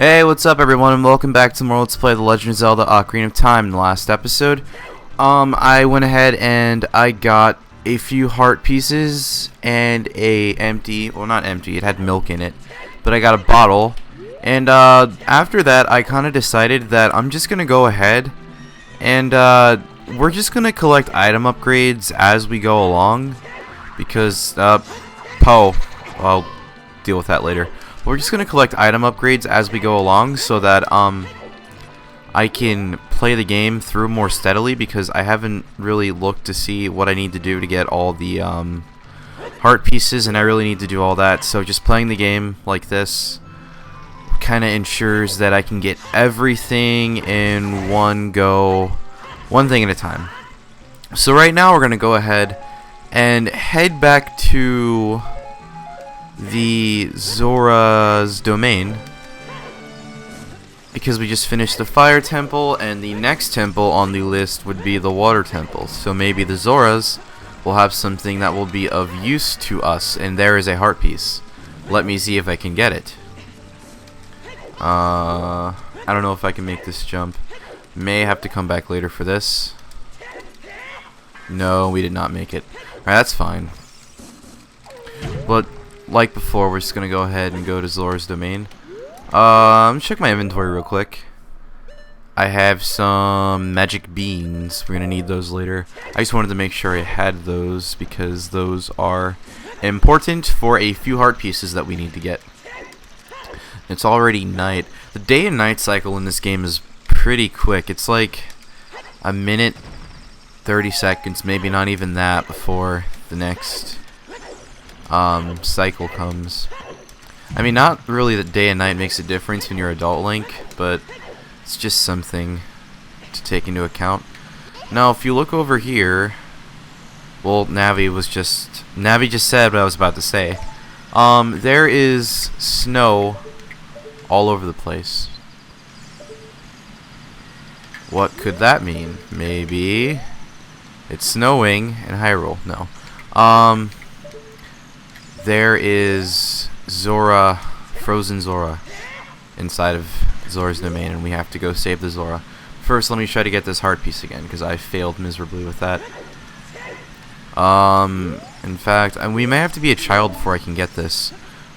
Hey, what's up everyone, and welcome back to more Let's Play The Legend of Zelda Ocarina of Time. In the last episode, I went ahead and I got a few heart pieces and well, not empty, it had milk in it, but I got a bottle. And after that, I kind of decided that I'm just gonna go ahead and we're just gonna collect item upgrades as we go along, because I'll deal with that later. We're just going to collect item upgrades as we go along so that I can play the game through more steadily, because I haven't really looked to see what I need to do to get all the heart pieces, and I really need to do all that. So just playing the game like this kind of ensures that I can get everything in one go, one thing at a time. So right now we're going to go ahead and head back to the Zoras Domain, because we just finished the fire temple, and the next temple on the list would be the water temple. So maybe the Zoras will have something that will be of use to us, and there is a heart piece. Let me see if I can get it. I don't know if I can make this jump. May have to come back later for this. No, we did not make it. Alright, that's fine. But like before, we're just gonna go ahead and go to Zoras Domain. Let me check my inventory real quick. I have some magic beans. We're gonna need those later. I just wanted to make sure I had those, because those are important for a few heart pieces that we need to get. It's already night. The day and night cycle in this game is pretty quick. It's like a minute, 30 seconds, maybe not even that, before the next cycle comes. I mean, not really that day and night makes a difference when you're Adult Link, but it's just something to take into account. Now, if you look over here, well, Navi just said what I was about to say. There is snow all over the place. What could that mean? Maybe it's snowing in Hyrule. No. There is frozen Zora inside of Zora's Domain, and we have to go save the Zora. First, let me try to get this heart piece again, because I failed miserably with that. In fact, we may have to be a child before I can get this,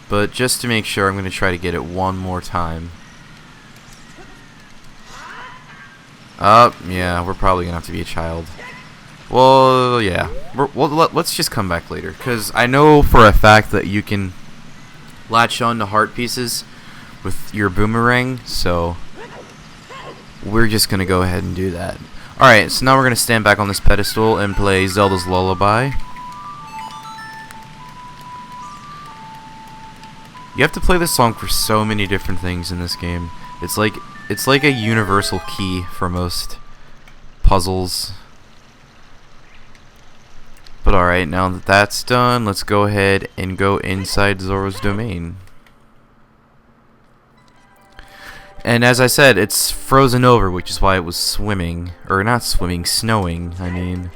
but just to make sure, I'm going to try to get it one more time. Yeah, we're probably going to have to be a child. Well, yeah. Let's just come back later, because I know for a fact that you can latch on to heart pieces with your boomerang, so we're just going to go ahead and do that. Alright, so now we're going to stand back on this pedestal and play Zelda's Lullaby. You have to play this song for so many different things in this game. It's like a universal key for most puzzles. But alright, now that that's done, let's go ahead and go inside Zora's Domain. And as I said, it's frozen over, which is why it was swimming. Or not swimming, snowing, I mean.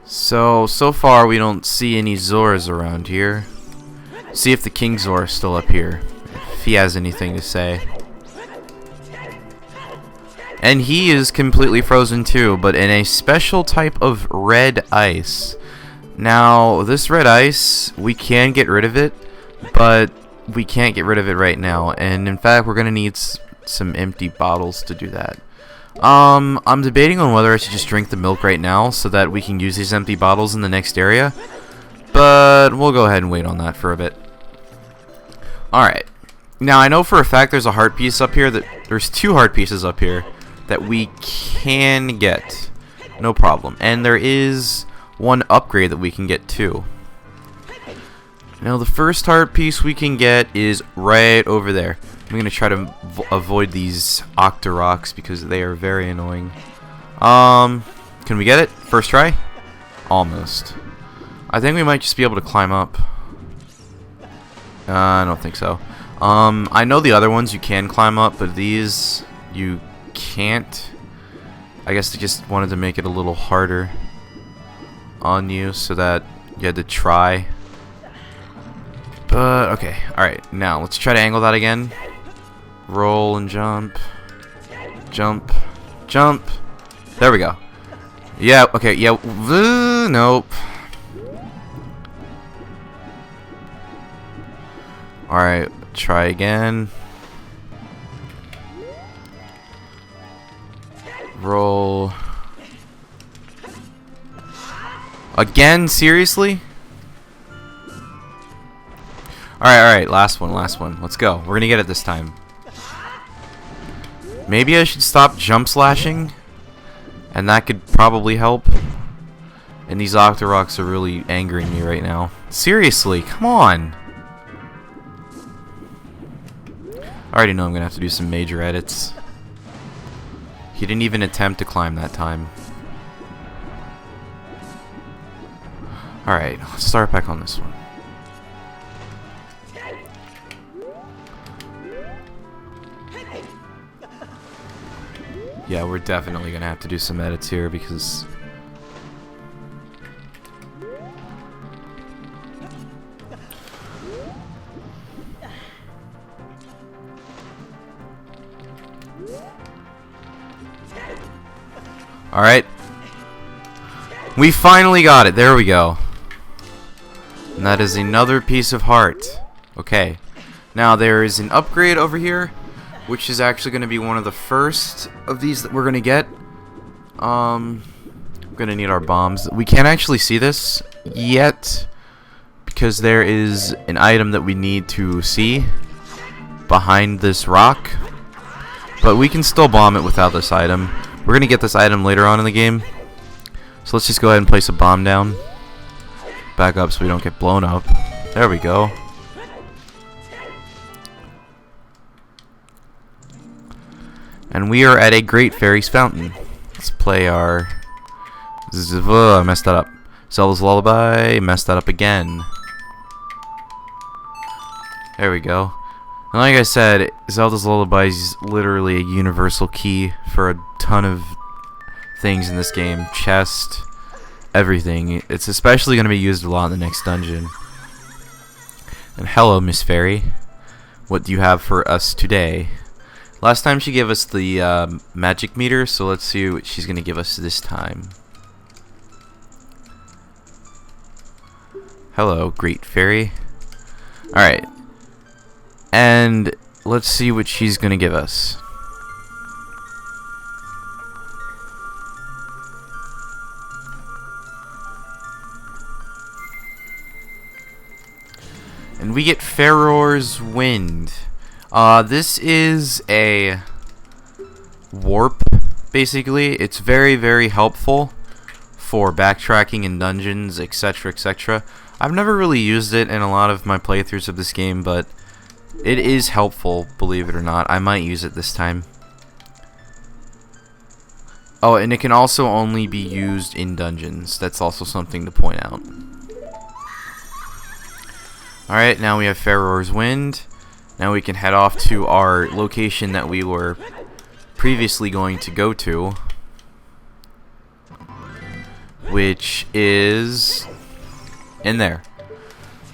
So far we don't see any Zoras around here. See if the King Zora's still up here, if he has anything to say. And he is completely frozen too, but in a special type of red ice. Now, this red ice, we can get rid of it, but we can't get rid of it right now. And in fact, we're going to need some empty bottles to do that. I'm debating on whether I should just drink the milk right now so that we can use these empty bottles in the next area. But we'll go ahead and wait on that for a bit. Alright. Now, I know for a fact there's a heart piece up here. There's two heart pieces up here that we can get, no problem, and there is one upgrade that we can get too. Now the first heart piece we can get is right over there. I'm gonna try to avoid these Octoroks because they are very annoying. Can we get it first try? Almost. I think we might just be able to climb up. I don't think so. I know the other ones you can climb up, but these you can't. I guess they just wanted to make it a little harder on you so that you had to try. But okay, alright, now let's try to angle that again. Roll and jump. Jump. Jump. There we go. Yeah, okay, yeah. Nope. Alright, try again. Roll. Again? Seriously? Alright, last one. Let's go. We're gonna get it this time. Maybe I should stop jump slashing, and that could probably help. And these Octoroks are really angering me right now. Seriously, come on! I already know I'm gonna have to do some major edits. He didn't even attempt to climb that time. Alright, let's start back on this one. Yeah, we're definitely gonna have to do some edits here because alright. We finally got it. There we go. And that is another piece of heart. Okay. Now there is an upgrade over here, which is actually going to be one of the first of these that we're going to get. We're going to need our bombs. We can't actually see this yet because there is an item that we need to see behind this rock. But we can still bomb it without this item. We're going to get this item later on in the game. So let's just go ahead and place a bomb down. Back up so we don't get blown up. There we go. And we are at a Great Fairy's Fountain. Let's play our... I messed that up. Zelda's Lullaby. Messed that up again. There we go. And like I said, Zelda's Lullaby is literally a universal key for a ton of things in this game. Chest, everything. It's especially going to be used a lot in the next dungeon. And hello, Miss Fairy. What do you have for us today? Last time she gave us the magic meter, so let's see what she's going to give us this time. Hello, Great Fairy. Alright. And let's see what she's going to give us. And we get Farore's Wind. This is a warp, basically. It's very, very helpful for backtracking in dungeons, etc., etc. I've never really used it in a lot of my playthroughs of this game, but it is helpful, believe it or not. I might use it this time. Oh, and it can also only be used in dungeons. That's also something to point out. Alright, now we have Farore's Wind. Now we can head off to our location that we were previously going to go to, which is in there.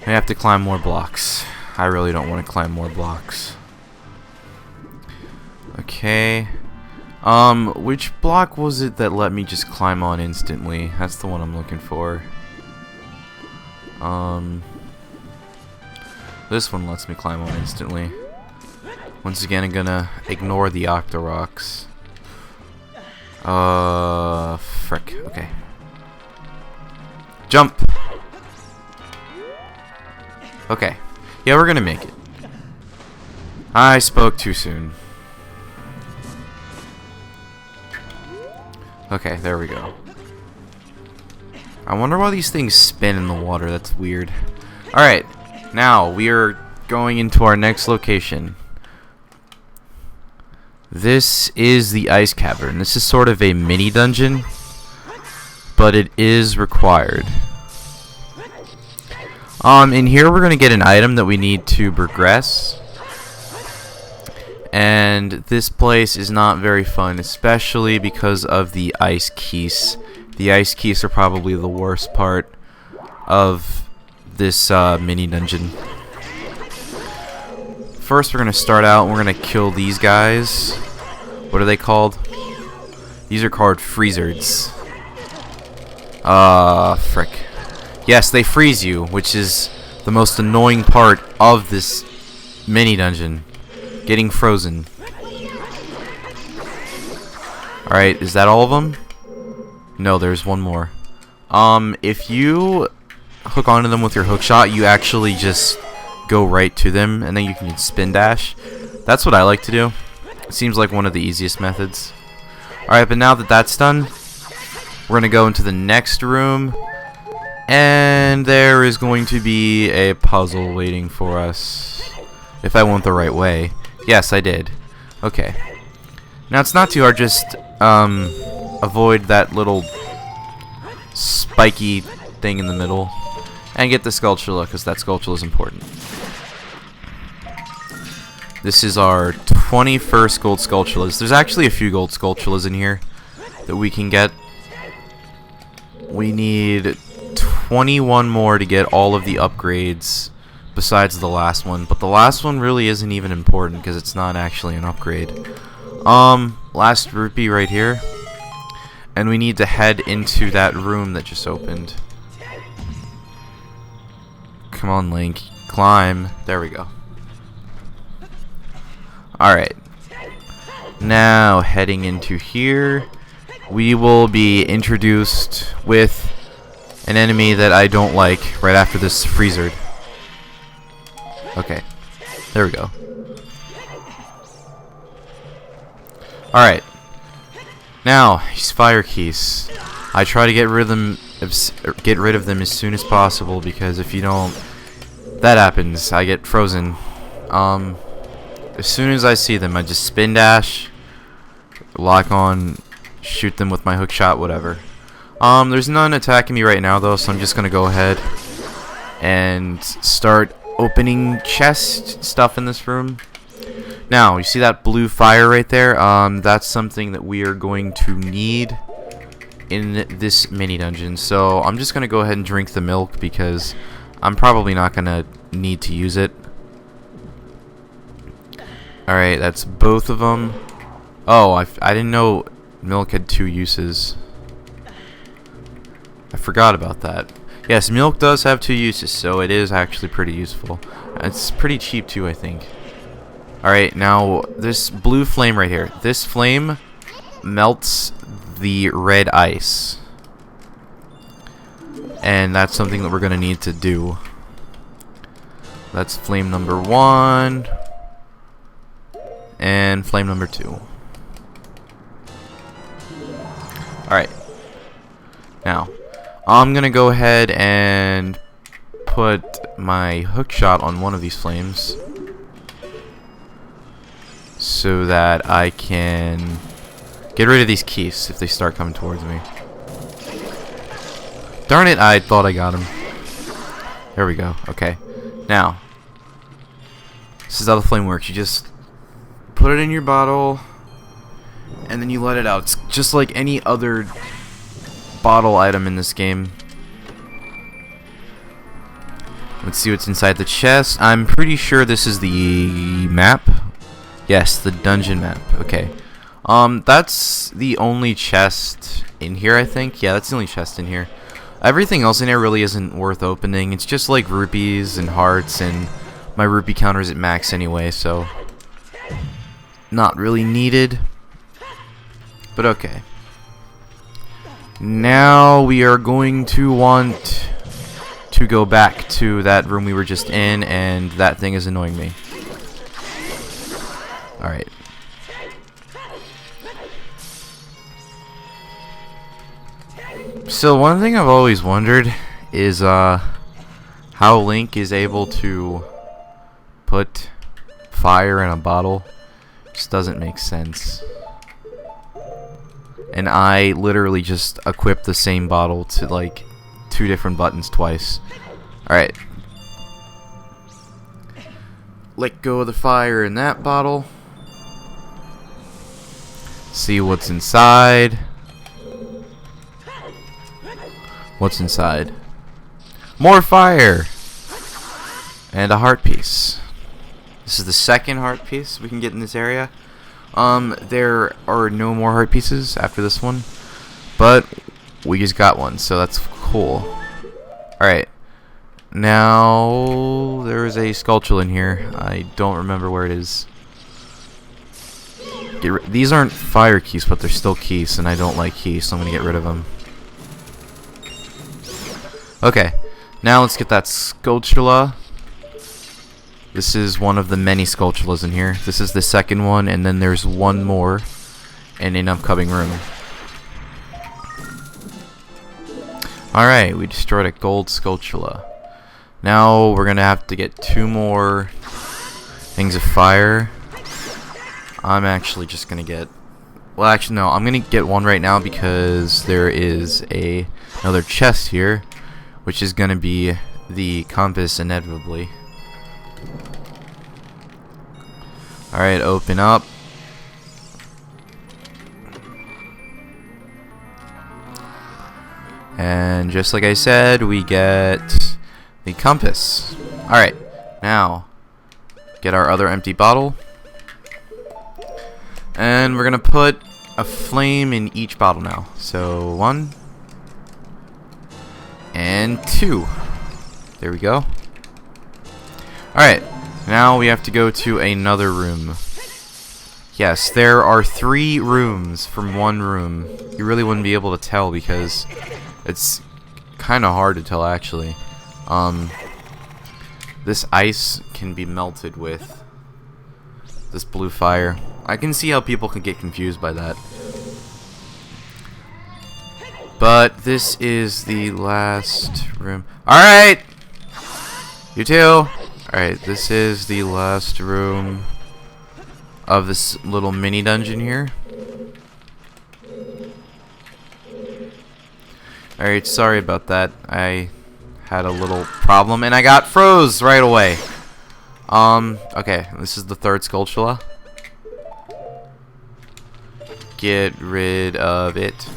We have to climb more blocks. I really don't want to climb more blocks. Okay. Which block was it that let me just climb on instantly? That's the one I'm looking for. This one lets me climb on instantly. Once again, I'm gonna ignore the Octoroks. Frick. Okay. Jump! Okay. Yeah, we're gonna make it. I spoke too soon. Okay, there we go. I wonder why these things spin in the water. That's weird. Alright. Now, we are going into our next location. This is the Ice Cavern. This is sort of a mini dungeon, but it is required. In here we're going to get an item that we need to progress. And this place is not very fun, especially because of the ice keys. The ice keys are probably the worst part of this mini dungeon. First, we're going to start out and we're going to kill these guys. What are they called? These are called freezards. Frick. Yes, they freeze you, which is the most annoying part of this mini dungeon. Getting frozen. Alright, is that all of them? No, there's one more. If you hook onto them with your hook shot, you actually just go right to them, and then you can spin dash. That's what I like to do. It seems like one of the easiest methods. Alright, but now that that's done, we're going to go into the next room, and there is going to be a puzzle waiting for us. If I went the right way. Yes, I did. Okay. Now, it's not too hard, just avoid that little spiky thing in the middle, and get the Skulltula, because that Skulltula is important. This is our 21st gold Skulltulas. There's actually a few gold Skulltulas in here that we can get. We need 21 more to get all of the upgrades besides the last one, but the last one really isn't even important because it's not actually an upgrade. Last rupee right here, and we need to head into that room that just opened. Come on, Link, climb. There we go. Alright, now heading into here, we will be introduced with an enemy that I don't like right after this freezer. Okay, there we go. Alright, now these fire keys. I try to get rid of them as soon as possible, because if you don't, that happens. I get frozen. As soon as I see them, I just spin dash, lock on, shoot them with my hook shot, whatever. There's none attacking me right now though, so I'm just gonna go ahead and start opening chest stuff in this room. Now, you see that blue fire right there? That's something that we are going to need in this mini dungeon. So I'm just gonna go ahead and drink the milk because I'm probably not gonna need to use it. Alright, that's both of them. Oh, I didn't know milk had 2 uses. I forgot about that. Yes, milk does have 2 uses, so it is actually pretty useful. It's pretty cheap too, I think. Alright, now this blue flame right here. This flame melts the red ice. And that's something that we're going to need to do. That's flame number 1. And flame number 2. Alright. Now, I'm gonna go ahead and put my hook shot on one of these flames so that I can get rid of these keys if they start coming towards me. Darn it, I thought I got him. There we go. Okay. Now, this is how the flame works. You just put it in your bottle, and then you let it out. It's just like any other bottle item in this game. Let's see what's inside the chest. I'm pretty sure this is the map. Yes, the dungeon map. Okay. That's the only chest in here, I think. Yeah, that's the only chest in here. Everything else in here really isn't worth opening. It's just like rupees and hearts, and my rupee counter is at max anyway, so not really needed, but okay. Now we are going to want to go back to that room we were just in, and that thing is annoying me. Alright. So one thing I've always wondered is how Link is able to put fire in a bottle. Just doesn't make sense. And I literally just equipped the same bottle to like 2 different buttons twice. Alright. Let go of the fire in that bottle. See what's inside. What's inside? More fire! And a heart piece. This is the second heart piece we can get in this area. There are no more heart pieces after this one, but we just got one, so that's cool. Alright, now there is a sculpture in here. I don't remember where it is. These aren't fire keys, but they're still keys, and I don't like keys, so I'm gonna get rid of them. Okay, now let's get that sculptula. This is one of the many sculptulas in here. This is the second one, and then there's one more in an upcoming room. Alright, we destroyed a gold sculptula. Now we're gonna have to get 2 more things of fire. I'm actually just gonna get... Well, actually, no. I'm gonna get one right now because there is another chest here, which is gonna be the compass inevitably. Alright, open up. And just like I said, we get the compass. Alright, now get our other empty bottle. And we're gonna put a flame in each bottle now. So 1 and 2. There we go. Alright, now we have to go to another room. Yes, there are 3 rooms from one room. You really wouldn't be able to tell because it's kind of hard to tell actually. This ice can be melted with this blue fire. I can see how people can get confused by that. But this is the last room. Alright! You too! Alright, this is the last room of this little mini dungeon here. Alright, sorry about that. I had a little problem and I got froze right away. Okay, this is the third sculptula. Get rid of it.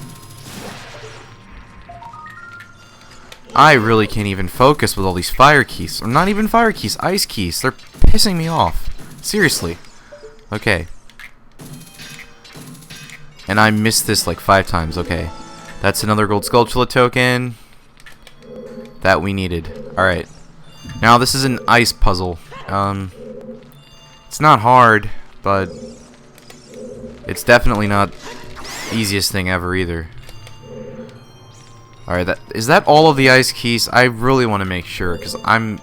I really can't even focus with all these fire keys. Or not even fire keys, ice keys. They're pissing me off. Seriously. Okay. And I missed this like 5 times. Okay. That's another gold sculptula token that we needed. Alright. Now this is an ice puzzle. It's not hard, but it's definitely not the easiest thing ever either. Alright, is that all of the ice keys? I really want to make sure, because I'm...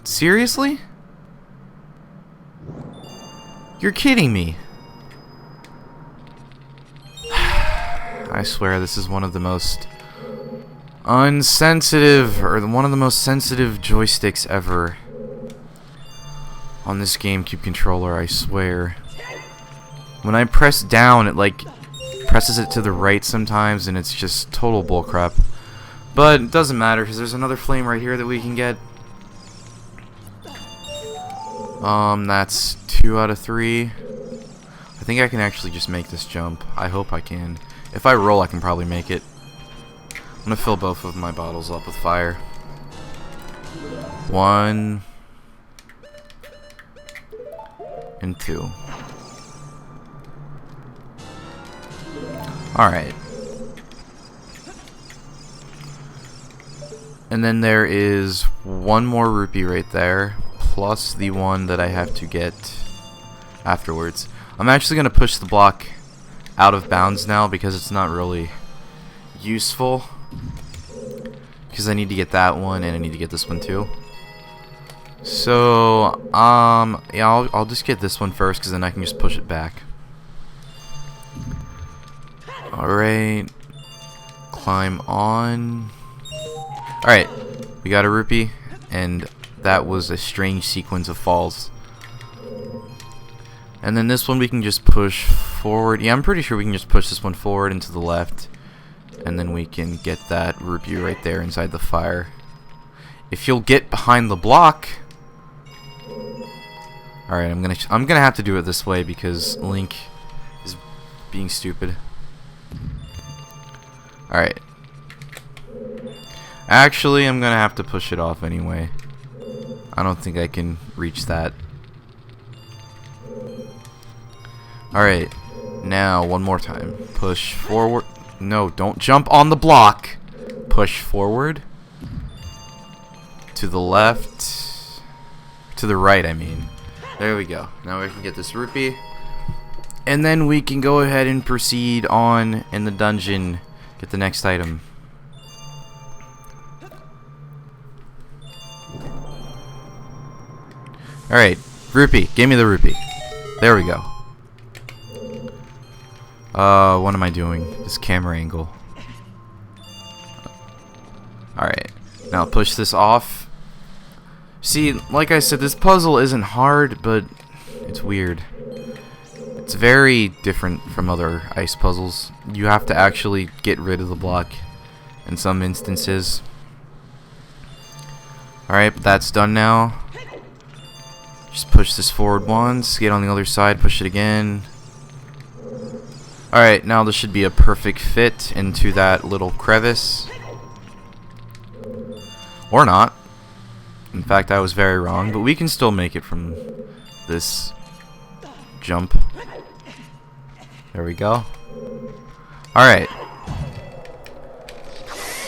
Seriously? You're kidding me. I swear this is one of the most unsensitive, or one of the most sensitive joysticks ever on this GameCube controller, I swear. When I press down, it like presses it to the right sometimes, and it's just total bullcrap. But it doesn't matter, because there's another flame right here that we can get. That's 2 out of 3. I think I can actually just make this jump. I hope I can. If I roll, I can probably make it. I'm gonna fill both of my bottles up with fire. 1 and 2. Alright. And then there is 1 more rupee right there, plus the one that I have to get afterwards. I'm actually going to push the block out of bounds now because it's not really useful. Because I need to get that one and I need to get this one too. So, yeah, I'll just get this one first because then I can just push it back. Alright. Climb on. Alright. We got a rupee. And that was a strange sequence of falls. And then this one we can just push forward. Yeah, I'm pretty sure we can just push this one forward and to the left. And then we can get that rupee right there inside the fire. If you'll get behind the block. Alright, I'm gonna have to do it this way because Link is being stupid. Alright. Actually, I'm gonna have to push it off anyway. I don't think I can reach that. Alright, now one more time. Push forward. No, don't jump on the block. Push forward. To the left. To the right, I mean. There we go. Now we can get this rupee. And then we can go ahead and proceed on in the dungeon. Get the next item. Alright, rupee. Give me the rupee. There we go. What am I doing? This camera angle. Alright, now push this off. See, like I said, this puzzle isn't hard, but it's weird. It's very different from other ice puzzles. You have to actually get rid of the block in some instances. Alright, but that's done now. Just push this forward once, get on the other side, push it again. Alright, now this should be a perfect fit into that little crevice. Or not. In fact, I was very wrong, but we can still make it from this jump. There we go. Alright.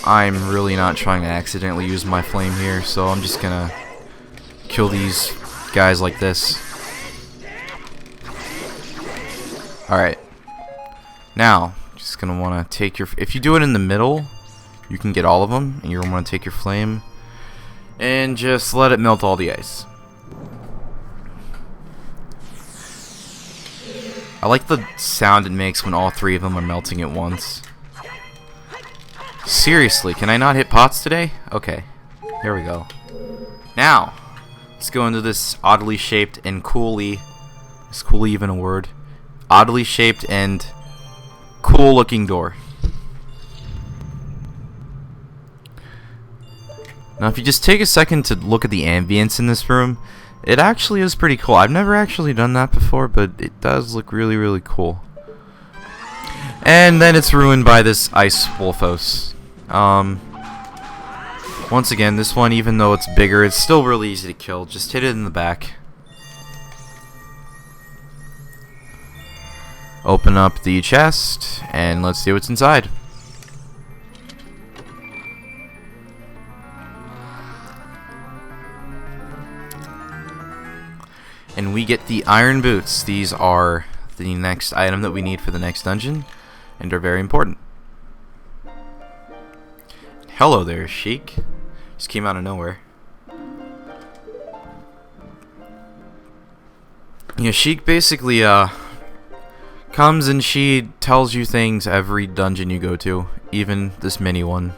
I'm really not trying to accidentally use my flame here, so I'm just gonna kill these guys like this. Alright. Now, just gonna wanna take your... If you do it in the middle, you can get all of them, and you're gonna wanna take your flame and just let it melt all the ice. I like the sound it makes when all three of them are melting at once. Seriously, can I not hit pots today? Okay, here we go. Now, let's go into this oddly shaped and coolly... Is coolly even a word? Oddly shaped and cool looking door. Now if you just take a second to look at the ambience in this room, it actually is pretty cool. I've never actually done that before, but it does look really, really cool. And then it's ruined by this ice wolfos. Once again, this one, even though it's bigger, it's still really easy to kill. Just hit it in the back. Open up the chest, and let's see what's inside. And we get the iron boots. These are the next item that we need for the next dungeon, and are very important. Hello there, Sheik. Just came out of nowhere. Yeah, Sheik basically comes and she tells you things every dungeon you go to, even this mini one.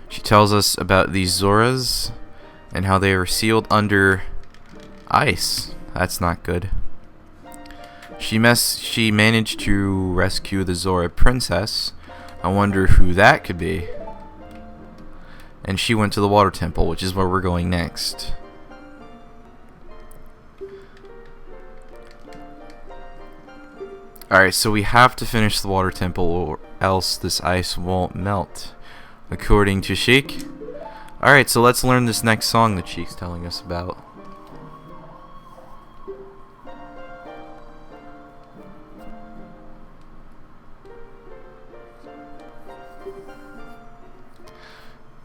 She tells us about these Zoras and how they are sealed under ice. That's not good. She managed to rescue the Zora princess. I wonder who that could be. And she went to the water temple, which is where we're going next. Alright, so we have to finish the water temple or else this ice won't melt, according to Sheik. Alright, so let's learn this next song that Sheik's telling us about.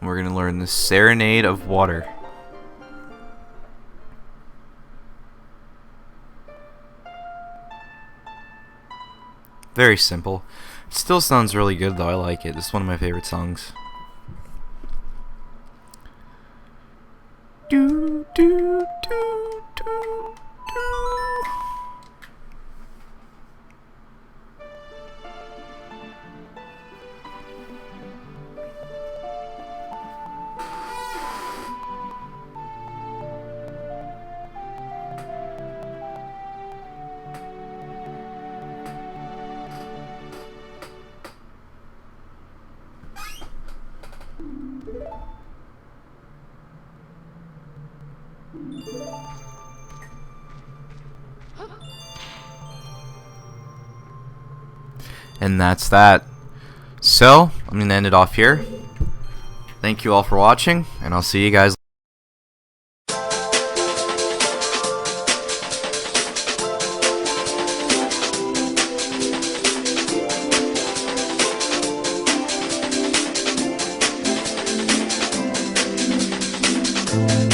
We're going to learn the Serenade of Water. Very simple. It still sounds really good though, I like it. This is one of my favorite songs. Do, do, do, do, do. And that's that. So, I'm going to end it off here. Thank you all for watching, and I'll see you guys later. bye.